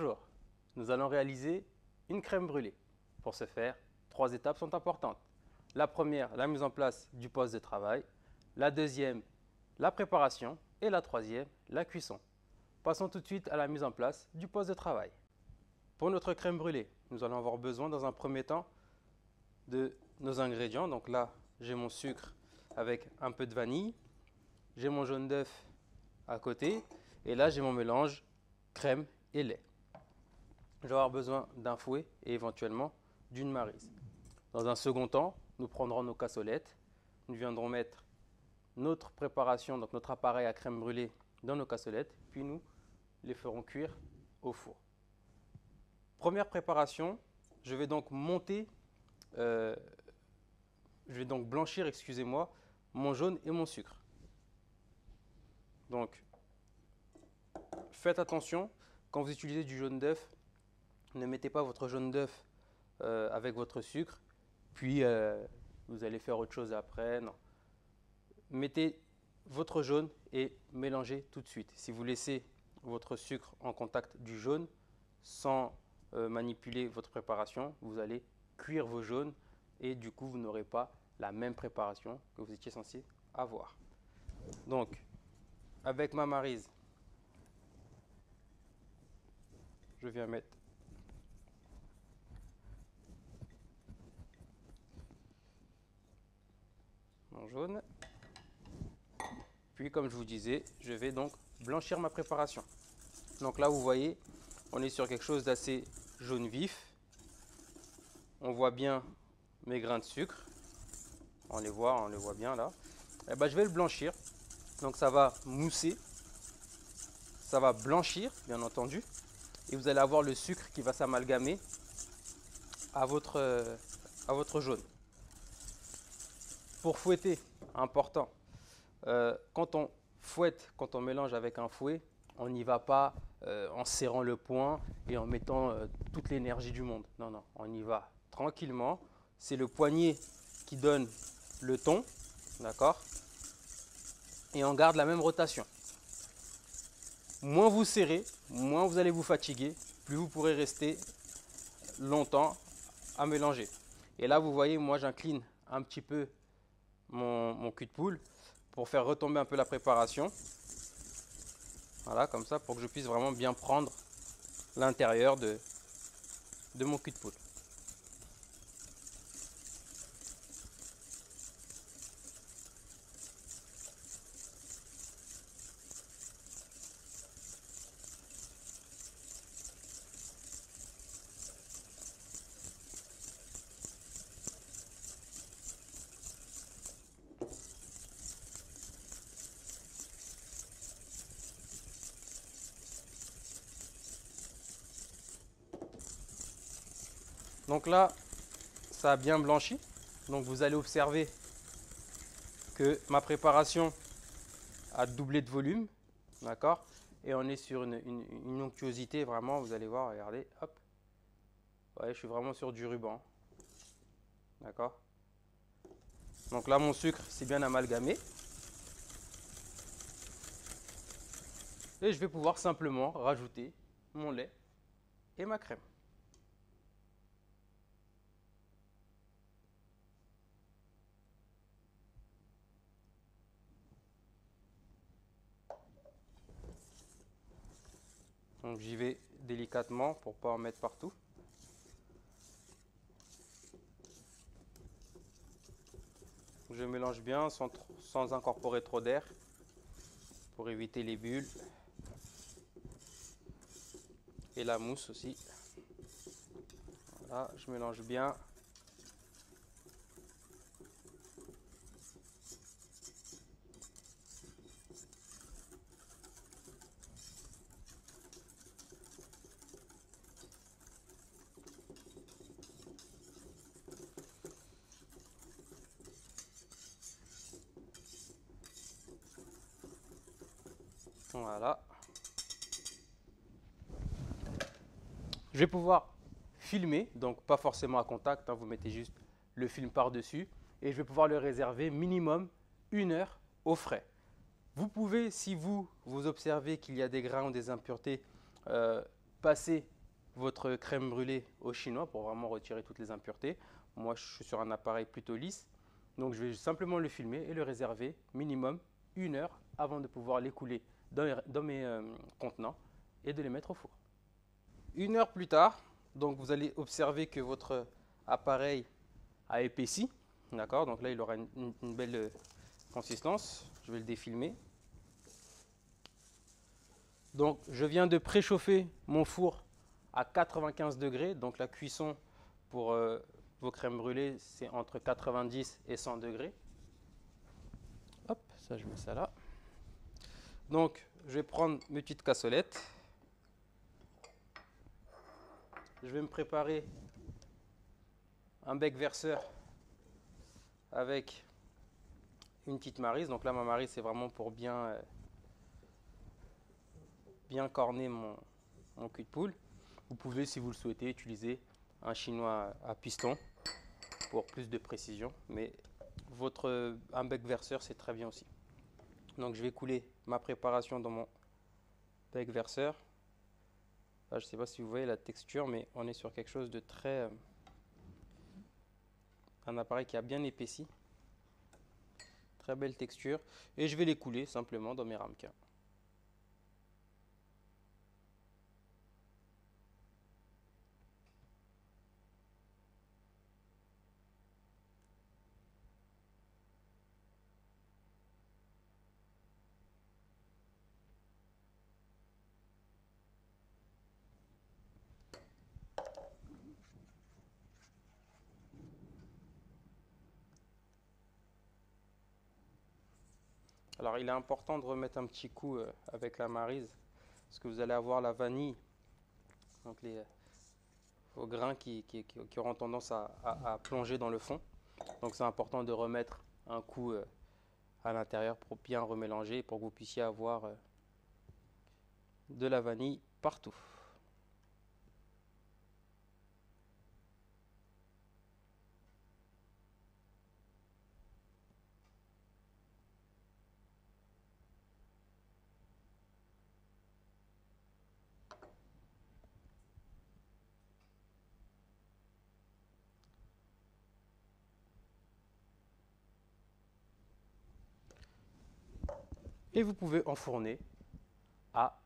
Bonjour, nous allons réaliser une crème brûlée. Pour ce faire, 3 étapes sont importantes. La première, la mise en place du poste de travail. La deuxième, la préparation. Et la troisième, la cuisson. Passons tout de suite à la mise en place du poste de travail. Pour notre crème brûlée, nous allons avoir besoin dans un premier temps de nos ingrédients. Donc là, j'ai mon sucre avec un peu de vanille. J'ai mon jaune d'œuf à côté. Et là, j'ai mon mélange crème et lait. Je vais avoir besoin d'un fouet et éventuellement d'une maryse. Dans un second temps, nous prendrons nos cassolettes. Nous viendrons mettre notre préparation, donc notre appareil à crème brûlée dans nos cassolettes, puis nous les ferons cuire au four. Première préparation, je vais donc blanchir, excusez-moi, mon jaune et mon sucre. Donc, faites attention, quand vous utilisez du jaune d'œuf, ne mettez pas votre jaune d'œuf avec votre sucre, puis vous allez faire autre chose après. Non. Mettez votre jaune et mélangez tout de suite. Si vous laissez votre sucre en contact du jaune sans manipuler votre préparation, vous allez cuire vos jaunes et du coup vous n'aurez pas la même préparation que vous étiez censé avoir. Donc, avec ma maryse, je viens mettre mon jaune. Puis, comme je vous disais, je vais donc blanchir ma préparation. Donc là, vous voyez, on est sur quelque chose d'assez jaune vif. On voit bien mes grains de sucre. On les voit bien là. Et ben, je vais le blanchir. Donc ça va mousser. Ça va blanchir, bien entendu. Et vous allez avoir le sucre qui va s'amalgamer à votre jaune. Pour fouetter, important. Quand on fouette, quand on mélange avec un fouet, on n'y va pas en serrant le poing et en mettant toute l'énergie du monde. Non, non, on y va tranquillement. C'est le poignet qui donne le ton, d'accord? Et on garde la même rotation. Moins vous serrez, moins vous allez vous fatiguer, plus vous pourrez rester longtemps à mélanger. Et là, vous voyez, moi j'incline un petit peu mon cul de poule pour faire retomber un peu la préparation. Voilà, comme ça, pour que je puisse vraiment bien prendre l'intérieur de mon cul de poule. Donc là, ça a bien blanchi. Donc vous allez observer que ma préparation a doublé de volume. D'accord? Et on est sur une onctuosité vraiment, vous allez voir, regardez, hop. Ouais, je suis vraiment sur du ruban. D'accord? Donc là, mon sucre s'est bien amalgamé. Et je vais pouvoir simplement rajouter mon lait et ma crème. Donc j'y vais délicatement pour ne pas en mettre partout. Je mélange bien sans incorporer trop d'air pour éviter les bulles et la mousse aussi. Voilà, je mélange bien. Voilà. Je vais pouvoir filmer, donc pas forcément à contact, hein, vous mettez juste le film par-dessus et je vais pouvoir le réserver minimum 1 heure au frais. Vous pouvez, si vous observez qu'il y a des grains ou des impuretés, passer votre crème brûlée au chinois pour vraiment retirer toutes les impuretés. Moi, je suis sur un appareil plutôt lisse. Donc, je vais simplement le filmer et le réserver minimum 1 heure avant de pouvoir l'écouler dans mes contenants et de les mettre au four. 1 heure plus tard, donc vous allez observer que votre appareil a épaissi. D'accord, donc là, il aura une belle consistance. Je vais le défilmer. Donc, je viens de préchauffer mon four à 95 degrés. Donc, la cuisson pour vos crèmes brûlées, c'est entre 90 et 100 degrés. Hop, ça, je mets ça là. Donc, je vais prendre mes petites cassolettes. Je vais me préparer un bec verseur avec une petite maryse. Donc là, ma maryse, c'est vraiment pour bien corner mon cul de poule. Vous pouvez, si vous le souhaitez, utiliser un chinois à piston pour plus de précision. Mais un bec verseur, c'est très bien aussi. Donc je vais couler ma préparation dans mon bec verseur. Là, je ne sais pas si vous voyez la texture, mais on est sur quelque chose de très... un appareil qui a bien épaissi. Très belle texture. Et je vais les couler simplement dans mes ramequins. Alors il est important de remettre un petit coup avec la maryse parce que vous allez avoir la vanille, donc vos grains qui auront tendance à plonger dans le fond. Donc c'est important de remettre un coup à l'intérieur pour bien remélanger et pour que vous puissiez avoir de la vanille partout. Et vous pouvez enfourner à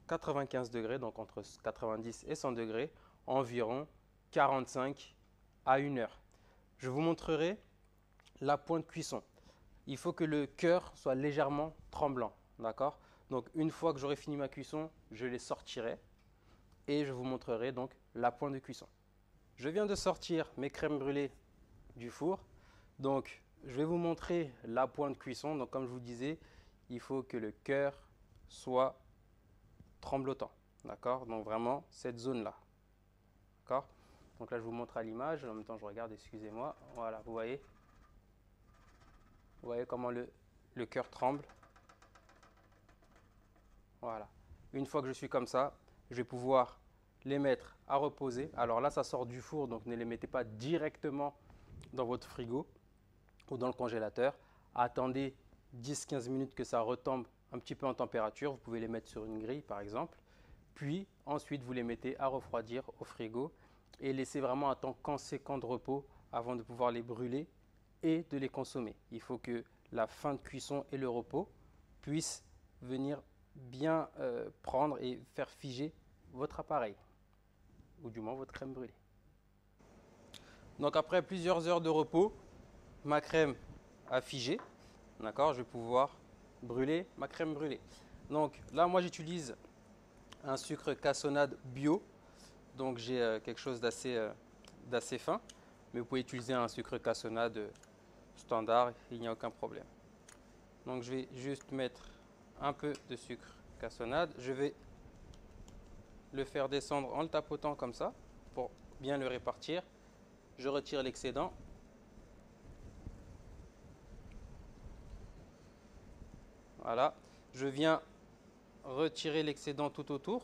95 degrés, donc entre 90 et 100 degrés, environ 45 à 1 heure. Je vous montrerai la pointe de cuisson. Il faut que le cœur soit légèrement tremblant, d'accord? Donc une fois que j'aurai fini ma cuisson, je les sortirai et je vous montrerai donc la pointe de cuisson. Je viens de sortir mes crèmes brûlées du four, donc je vais vous montrer la pointe de cuisson. Donc comme je vous disais, il faut que le cœur soit tremblotant, d'accord? Donc vraiment cette zone-là, d'accord? Donc là je vous montre à l'image, en même temps je regarde, excusez-moi, voilà, vous voyez comment le cœur tremble. Voilà. Une fois que je suis comme ça, je vais pouvoir les mettre à reposer. Alors là, ça sort du four, donc ne les mettez pas directement dans votre frigo ou dans le congélateur. Attendez 10-15 minutes que ça retombe un petit peu en température. Vous pouvez les mettre sur une grille, par exemple. Puis ensuite, vous les mettez à refroidir au frigo et laissez vraiment un temps conséquent de repos avant de pouvoir les brûler et de les consommer. Il faut que la fin de cuisson et le repos puissent venir bien prendre et faire figer votre appareil, ou du moins votre crème brûlée. Donc après plusieurs heures de repos, ma crème a figé. D'accord, je vais pouvoir brûler ma crème brûlée. Donc là, moi j'utilise un sucre cassonade bio. Donc j'ai quelque chose d'assez fin. Mais vous pouvez utiliser un sucre cassonade standard, il n'y a aucun problème. Donc je vais juste mettre un peu de sucre cassonade. Je vais le faire descendre en le tapotant comme ça pour bien le répartir. Je retire l'excédent. Voilà. Je viens retirer l'excédent tout autour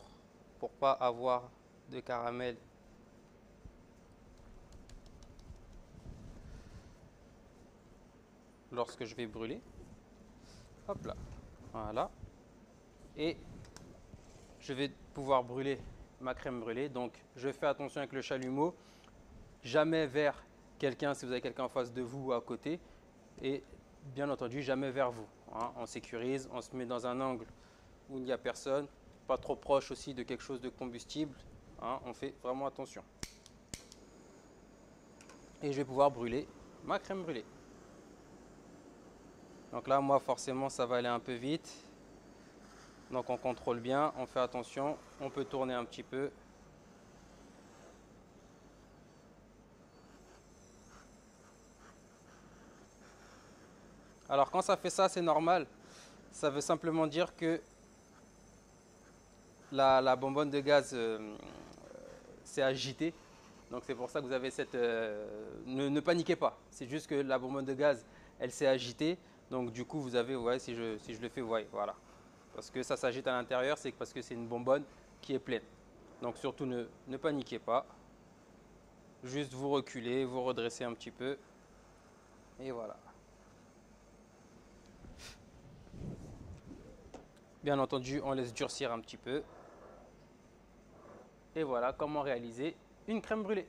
pour pas avoir de caramel lorsque je vais brûler. Hop là. Voilà. Et je vais pouvoir brûler ma crème brûlée. Donc je fais attention avec le chalumeau, jamais vers quelqu'un si vous avez quelqu'un en face de vous ou à côté, et bien entendu jamais vers vous. Hein. On sécurise, on se met dans un angle où il n'y a personne, pas trop proche aussi de quelque chose de combustible. Hein. On fait vraiment attention. Et je vais pouvoir brûler ma crème brûlée. Donc là, moi, forcément, ça va aller un peu vite. Donc on contrôle bien, on fait attention, on peut tourner un petit peu. Alors quand ça fait ça, c'est normal. Ça veut simplement dire que la bonbonne de gaz s'est agitée. Donc c'est pour ça que vous avez cette... ne paniquez pas, c'est juste que la bonbonne de gaz, elle s'est agitée. Donc du coup, vous avez, vous voyez, si je le fais, vous voyez, voilà. Parce que ça s'agite à l'intérieur, c'est parce que c'est une bonbonne qui est pleine. Donc surtout, ne paniquez pas. Juste vous reculez, vous redressez un petit peu. Et voilà. Bien entendu, on laisse durcir un petit peu. Et voilà comment réaliser une crème brûlée.